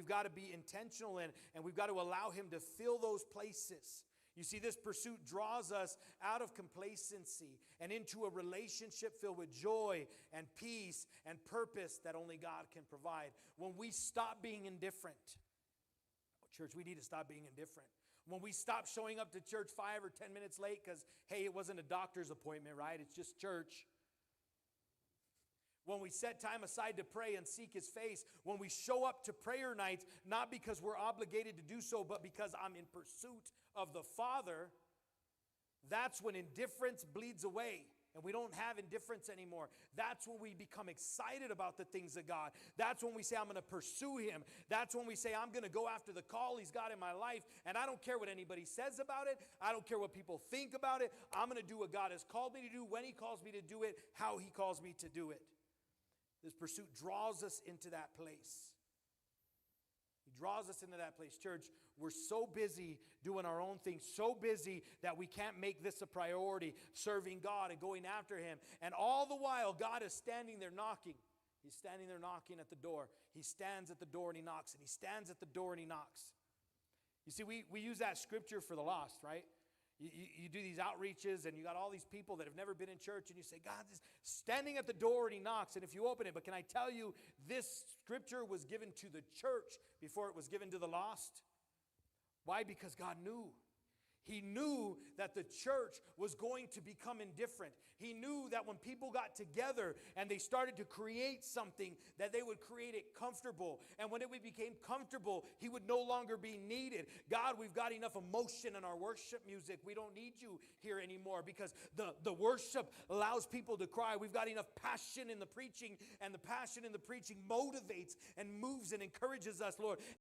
got to be intentional in, and we've got to allow him to fill those places. You see, this pursuit draws us out of complacency and into a relationship filled with joy and peace and purpose that only God can provide. When we stop being indifferent, church, we need to stop being indifferent. When we stop showing up to church 5 or 10 minutes late because, hey, it wasn't a doctor's appointment, right? It's just church. When we set time aside to pray and seek his face. When we show up to prayer nights, not because we're obligated to do so, but because I'm in pursuit of the Father, that's when indifference bleeds away. And we don't have indifference anymore. That's when we become excited about the things of God. That's when we say, I'm going to pursue him. That's when we say, I'm going to go after the call he's got in my life. And I don't care what anybody says about it. I don't care what people think about it. I'm going to do what God has called me to do, when he calls me to do it, how he calls me to do it. This pursuit draws us into that place. He draws us into that place. Church, we're so busy doing our own thing, so busy that we can't make this a priority, serving God and going after him. And all the while, God is standing there knocking. He's standing there knocking at the door. He stands at the door and he knocks, and he stands at the door and he knocks. You see, we use that scripture for the lost, right? You do these outreaches and you got all these people that have never been in church, and you say, God is standing at the door and he knocks, and if you open it. But can I tell you, this scripture was given to the church before it was given to the lost. Why? Because God knew. He knew that the church was going to become indifferent. He knew that when people got together and they started to create something, that they would create it comfortable. And when it became comfortable, he would no longer be needed. God, we've got enough emotion in our worship music. We don't need you here anymore, because the worship allows people to cry. We've got enough passion in the preaching, and the passion in the preaching motivates and moves and encourages us, Lord.